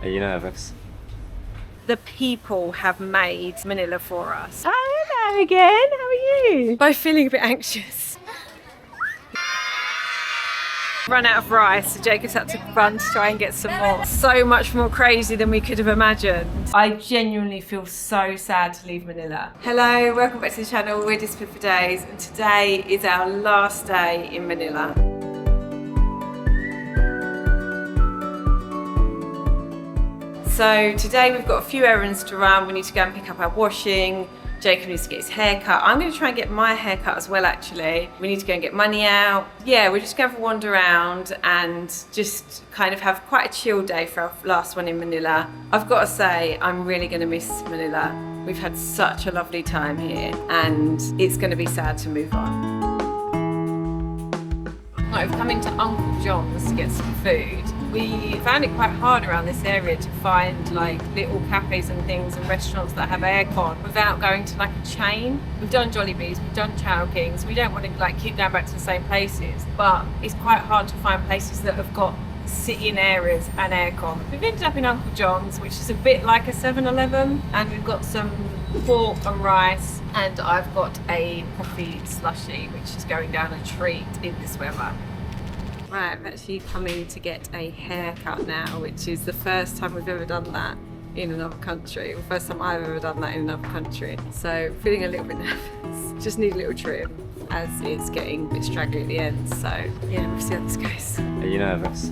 Are you nervous? The people have made Manila for us. Oh, hello again. How are you? Both feeling a bit anxious. Run out of rice, so Jacob's had to run to try and get some more. So much more crazy than we could have imagined. I genuinely feel so sad to leave Manila. Hello, welcome back to the channel. We're Disappear for Days, and today is our last day in Manila. So today we've got a few errands to run. We need to go and pick up our washing. Jacob needs to get his hair cut. I'm going to try and get my hair cut as well, actually. We need to go and get money out. Yeah, we're just going to have a wander around and just kind of have quite a chill day for our last one in Manila. I've got to say, I'm really going to miss Manila. We've had such a lovely time here and it's going to be sad to move on. Right, we've come into Uncle John's to get some food. We found it quite hard around this area to find like little cafes and things and restaurants that have aircon without going to like a chain. We've done Jollibees, we've done Chowkings. We don't want to like keep going back to the same places, but it's quite hard to find places that have got sit-in areas and aircon. We've ended up in Uncle John's, which is a bit like a 7-Eleven, and we've got some pork and rice, and I've got a coffee slushy, which is going down a treat in this weather. Right, I'm actually coming to get a haircut now, which is the first time we've ever done that in another country. The first time I've ever done that in another country. So feeling a little bit nervous. Just need a little trim as it's getting a bit straggly at the end. So yeah, we'll see how this goes. Are you nervous?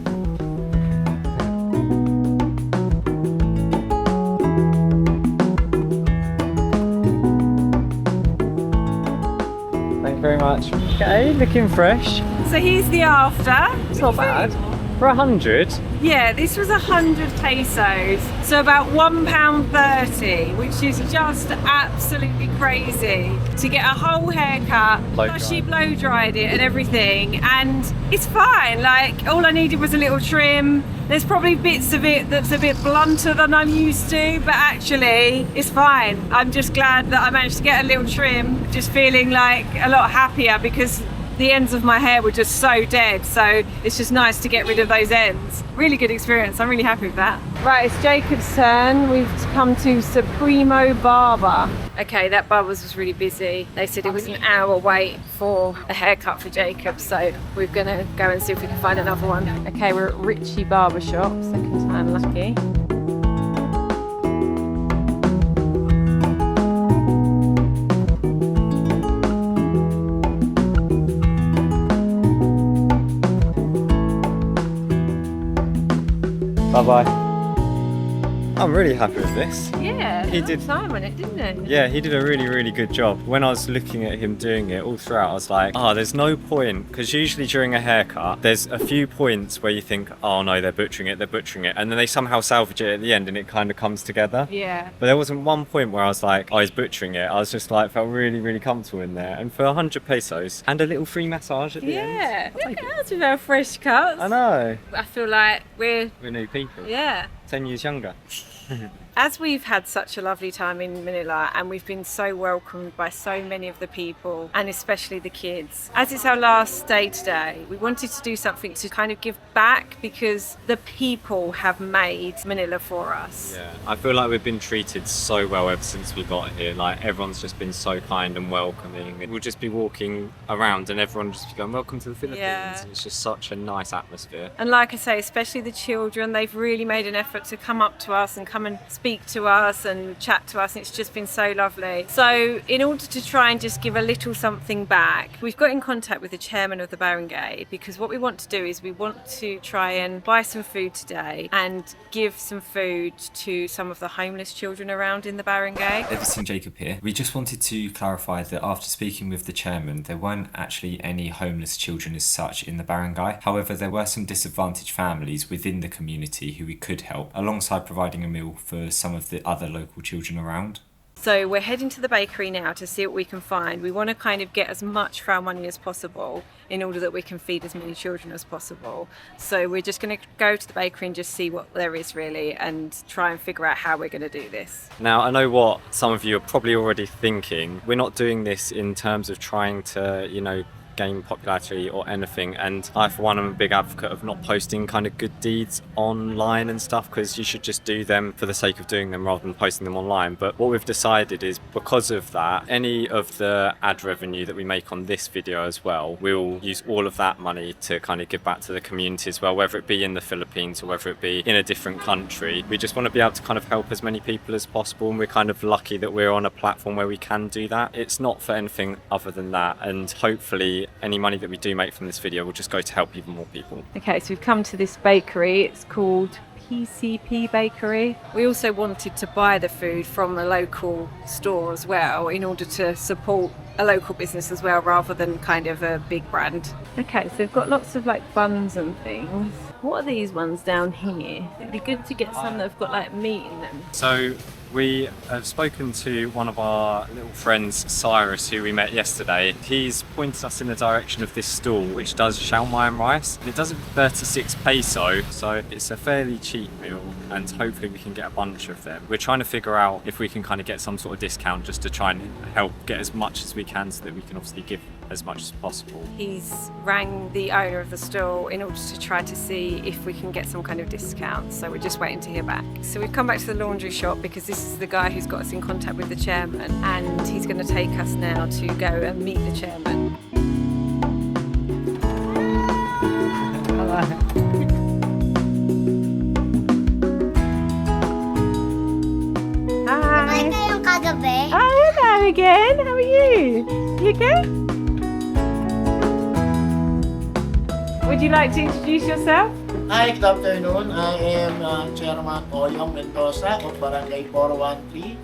Thank you very much. Okay, looking fresh. So here's the after. It's not bad. For 100? Yeah, this was 100 pesos, so about £1.30, which is just absolutely crazy. To get a whole haircut, plus she blow dried it and everything, and it's fine. Like, all I needed was a little trim. There's probably bits of it that's a bit blunter than I'm used to, but actually, it's fine. I'm just glad that I managed to get a little trim, just feeling like a lot happier because the ends of my hair were just so dead, so it's just nice to get rid of those ends. Really good experience, I'm really happy with that. Right, it's Jacob's turn. We've come to Supremo Barber. Okay, that barber's was really busy. They said it was an hour wait for a haircut for Jacob, so we're gonna go and see if we can find another one. Okay, we're at Richie Barber Shop, second time lucky. Bye-bye. I'm really happy with this. Yeah, He did time on it, didn't he? Yeah, he did a really, really good job. When I was looking at him doing it all throughout, I was like, there's no point. Because usually during a haircut, there's a few points where you think, oh no, they're butchering it. And then they somehow salvage it at the end and it kind of comes together. Yeah. But there wasn't one point where I was like, he's butchering it. I was just like, felt really, really comfortable in there. And for 100 pesos and a little free massage at the end. Yeah, look at us with our fresh cuts. I know. I feel like we're We're new people. yeah. 10 years younger. As we've had such a lovely time in Manila and we've been so welcomed by so many of the people and especially the kids, as it's our last day today, we wanted to do something to kind of give back because the people have made Manila for us. Yeah, I feel like we've been treated so well ever since we got here. Like, everyone's just been so kind and welcoming. We'll just be walking around and everyone will just be going, welcome to the Philippines. Yeah. It's just such a nice atmosphere. And like I say, especially the children, they've really made an effort to come up to us and come and speak to us and chat to us, and it's just been so lovely. So in order to try and just give a little something back, we've got in contact with the chairman of the barangay, because what we want to do is we want to try and buy some food today and give some food to some of the homeless children around in the barangay. Everson Jacob here. We just wanted to clarify that after speaking with the chairman, there weren't actually any homeless children as such in the barangay. However, there were some disadvantaged families within the community who we could help, alongside providing a meal for some of the other local children around. So we're heading to the bakery now to see what we can find. We want to kind of get as much for our money as possible in order that we can feed as many children as possible. So we're just going to go to the bakery and just see what there is really and try and figure out how we're going to do this. Now, I know what some of you are probably already thinking. We're not doing this in terms of trying to, gain popularity or anything. And I, for one, am a big advocate of not posting kind of good deeds online and stuff, because you should just do them for the sake of doing them rather than posting them online. But what we've decided is, because of that, any of the ad revenue that we make on this video as well, we'll use all of that money to kind of give back to the community as well, whether it be in the Philippines or whether it be in a different country. We just want to be able to kind of help as many people as possible, and we're kind of lucky that we're on a platform where we can do that. It's not for anything other than that, and hopefully any money that we do make from this video will just go to help even more people. Okay, so we've come to this bakery. It's called PCP Bakery. We also wanted to buy the food from a local store as well, in order to support a local business as well, rather than kind of a big brand. Okay, so we've got lots of like buns and things. What are these ones down here? It'd be good to get some that have got like meat in them. So we have spoken to one of our little friends, Cyrus, who we met yesterday. He's pointed us in the direction of this stall, which does shawmai rice. It does it for 36 peso, so it's a fairly cheap meal, and hopefully we can get a bunch of them. We're trying to figure out if we can kind of get some sort of discount just to try and help get as much as we can, so that we can obviously give as much as possible. He's rang the owner of the stall in order to try to see if we can get some kind of discount, so we're just waiting to hear back. So we've come back to the laundry shop because this is the guy who's got us in contact with the chairman, and he's going to take us now to go and meet the chairman. Hello. Hi. Oh, hello again. How are you? You okay? Would you like to introduce yourself? Hi, good afternoon. I am Chairman Oyong Mendoza of Barangay 413,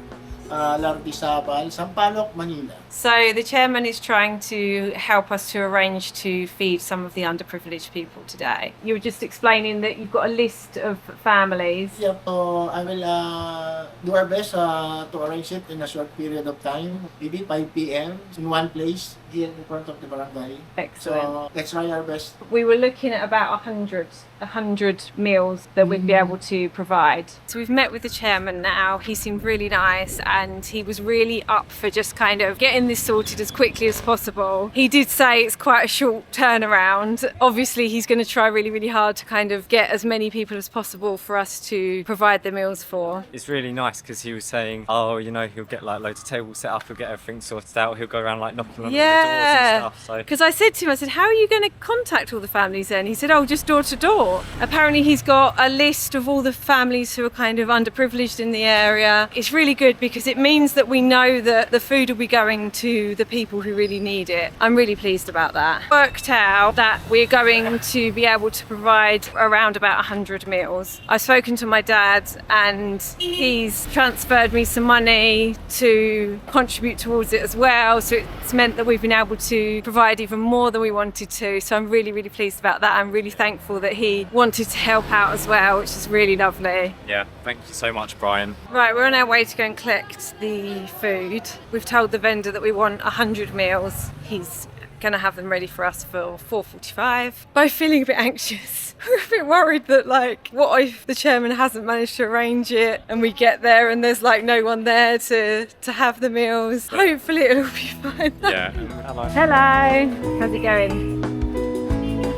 Lartisabal, Sampaloc, Manila. So the chairman is trying to help us to arrange to feed some of the underprivileged people today. You were just explaining that you've got a list of families. Yep, so I will do our best to arrange it in a short period of time, maybe 5 p.m. in one place here in front of the barangay. Excellent. So let's try our best. We were looking at about 100 meals that we'd be able to provide. So we've met with the chairman now. He seemed really nice, and he was really up for just kind of getting this sorted as quickly as possible. He did say it's quite a short turnaround. Obviously he's going to try really, really hard to kind of get as many people as possible for us to provide the meals for. It's really nice because he was saying, oh, you know, he'll get like loads of tables set up, he'll get everything sorted out, he'll go around like knocking on all the doors and stuff. So Because I said to him, I said, how are you going to contact all the families then? He said, oh, just door to door. Apparently he's got a list of all the families who are kind of underprivileged in the area. It's really good because it means that we know that the food will be going to the people who really need it. I'm really pleased about that. Worked out that we're going to be able to provide around about 100 meals. I've spoken to my dad, and he's transferred me some money to contribute towards it as well. So it's meant that we've been able to provide even more than we wanted to. So I'm really, really pleased about that. I'm really thankful that he wanted to help out as well, which is really lovely. yeah, thank you so much, Brian. Right, we're on our way to go and collect the food. We've told the vendor that we want 100 meals. He's going to have them ready for us for 4:45. Both feeling a bit anxious. We're a bit worried that, like, what if the chairman hasn't managed to arrange it and we get there and there's like no one there to have the meals. Hopefully it'll be fine. Yeah, hello. Hello, how's it going?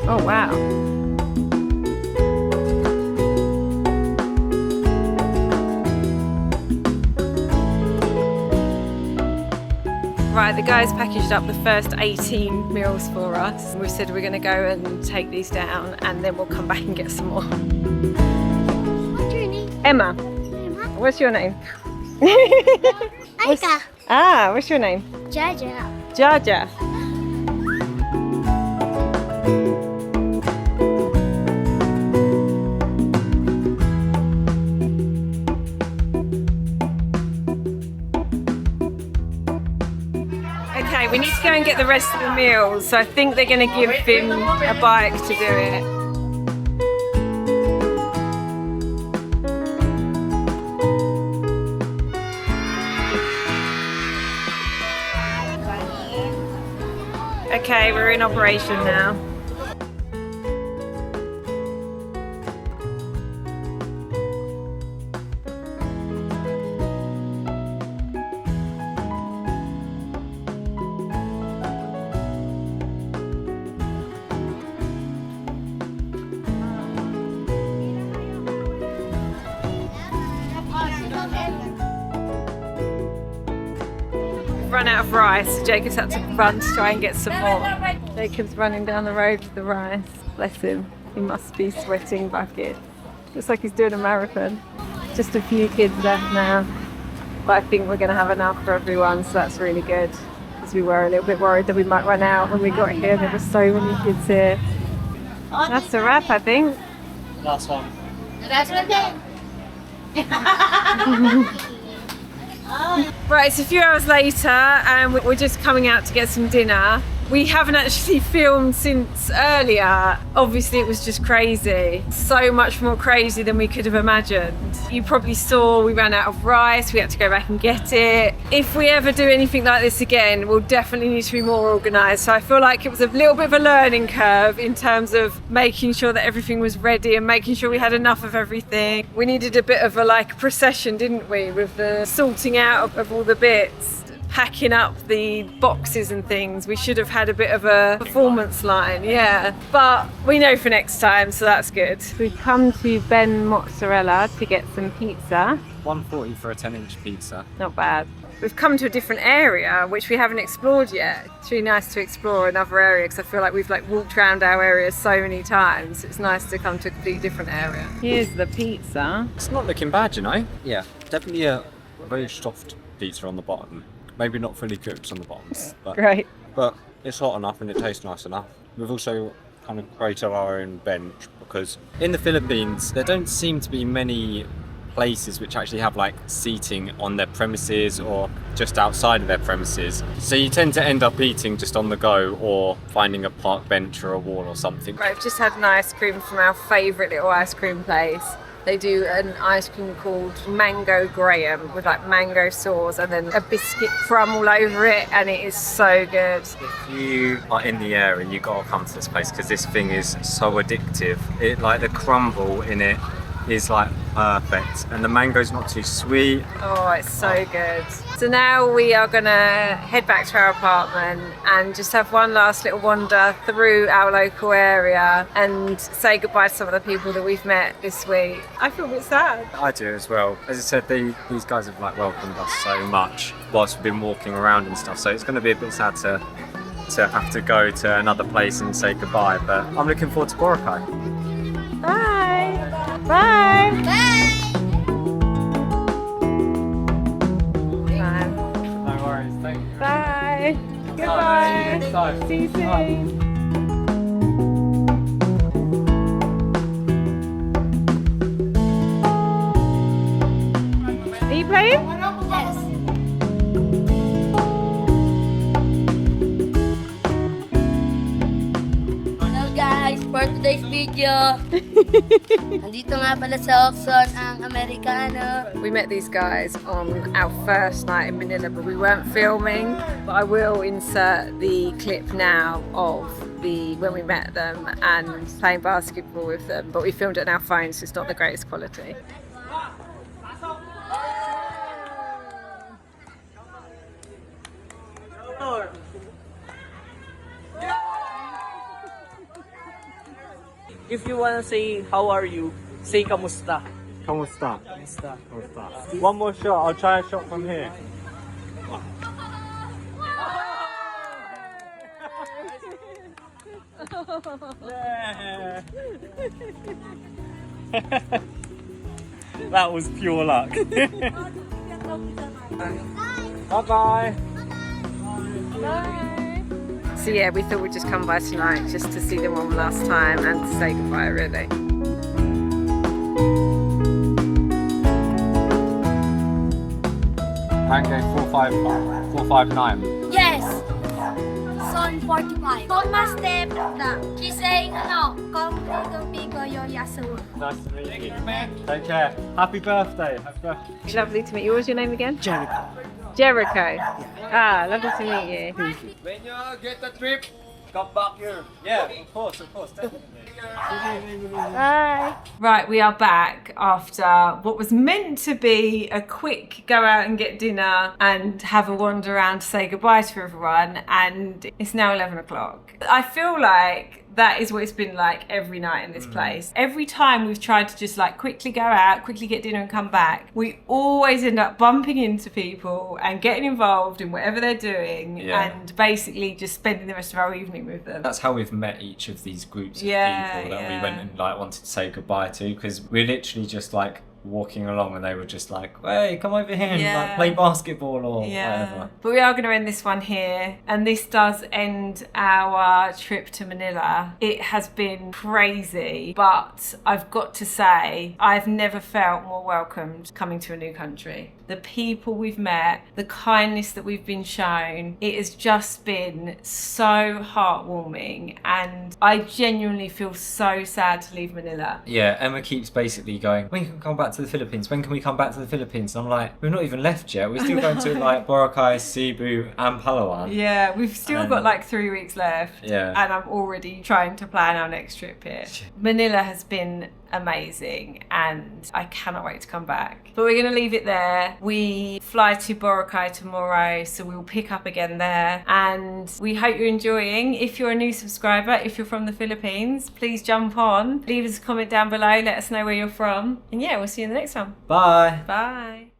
Oh wow. Right, the guys packaged up the first 18 meals for us. We said we're going to go and take these down, and then we'll come back and get some more. What's your name? Emma, Emma? what's your name? Aika. What's your name? Jaja. Jaja. Okay, we need to go and get the rest of the meals, so I think they're going to give him a bike to do it. Okay, we're in operation now. we've run out of rice, so Jacob's had to run to try and get some more. Jacob's running down the road with the rice. Bless him. He must be sweating buckets. Looks like he's doing a marathon. Just a few kids left now. But I think we're going to have enough for everyone, so that's really good. Because we were a little bit worried that we might run out when we got here. There were so many kids here. That's a wrap, I think. Last one. That's one thing. Right, it's a few hours later and we're just coming out to get some dinner. We haven't actually filmed since earlier. Obviously it was just crazy. So much more crazy than we could have imagined. You probably saw we ran out of rice, we had to go back and get it. If we ever do anything like this again, we'll definitely need to be more organised. So I feel like it was a little bit of a learning curve in terms of making sure that everything was ready and making sure we had enough of everything. We needed a bit of a procession, didn't we, with the sorting out of all the bits. Packing up the boxes and things. We should have had a bit of a performance line, yeah. But we know for next time, so that's good. We've come to Ben Mozzarella to get some pizza. $1.40 for a 10-inch pizza. Not bad. We've come to a different area, which we haven't explored yet. It's really nice to explore another area because I feel like we've walked around our area so many times. It's nice to come to a completely different area. Here's the pizza. It's not looking bad, you know? Yeah, definitely a very soft pizza on the bottom. Maybe not fully cooked on the bottom, but, Great. but it's hot enough and it tastes nice enough. We've also kind of created our own bench because in the Philippines there don't seem to be many places which actually have seating on their premises or just outside of their premises. So you tend to end up eating just on the go or finding a park bench or a wall or something. Right, we've just had an ice cream from our favourite little ice cream place. They do an ice cream called Mango Graham with mango sauce and then a biscuit crumb all over it, and it is so good. If you are in the area, you gotta come to this place because this thing is so addictive. It the crumble in it is perfect, and the mango's not too sweet. Oh, it's so good. So now we are gonna head back to our apartment and just have one last little wander through our local area and say goodbye to some of the people that we've met this week. I feel a bit sad. I do as well. As I said, these guys have welcomed us so much whilst we've been walking around and stuff, so it's going to be a bit sad to have to go to another place and say goodbye, but I'm looking forward to Boracay. Bye! Bye! No worries, thank you. Bye! Goodbye! Bye. See you soon! Are you playing? Hello guys, for today's video. Nandito nga pala sa auction ang Americano. We met these guys on our first night in Manila, but we weren't filming. But I will insert the clip now of when we met them and playing basketball with them. But we filmed it on our phones, so it's not the greatest quality. If you wanna say how are you, say kamusta. Kamusta? Kamusta. Kamusta? One more shot, I'll try a shot from here. That was pure luck. Bye-bye. So yeah, we thought we'd just come by tonight just to see them one last time and to say goodbye, really. Mango 459. Yes! Son 45. Thomas Step. She's saying come pico yo yasu. Nice to meet you. Take care. Happy birthday. Happy birthday. Lovely to meet you. What was your name again? Jericho. Jericho. Ah, lovely to meet you. When you get the trip, come back here. Yeah, of course, definitely. Bye. Right, we are back after what was meant to be a quick go out and get dinner and have a wander around to say goodbye to everyone, and it's now 11 o'clock. I feel like That is what it's been like every night in this place. Every time we've tried to just like quickly go out, quickly get dinner and come back, we always end up bumping into people and getting involved in whatever they're doing and basically just spending the rest of our evening with them. That's how we've met each of these groups of Yeah, people that yeah. we went and like wanted to say goodbye to, because we're literally just like walking along and they were just like, hey, come over here and like play basketball or whatever. But we are going to end this one here, and this does end our trip to Manila. It has been crazy, but I've got to say I've never felt more welcomed coming to a new country. The people we've met, the kindness that we've been shown, it has just been so heartwarming, and I genuinely feel so sad to leave Manila. Yeah, Emma keeps basically going, when can we come back to the Philippines? When can we come back to the Philippines? And I'm like, we've not even left yet. We're still going to like Boracay, Cebu and Palawan. Yeah, we've still got like 3 weeks left. Yeah. And I'm already trying to plan our next trip here. Manila has been amazing and I cannot wait to come back. But we're going to leave it there. We fly to Boracay tomorrow, so we'll pick up again there. And we hope you're enjoying. If you're a new subscriber, if you're from the Philippines, please jump on. Leave us a comment down below. Let us know where you're from. And yeah, we'll see you in the next one. Bye. Bye.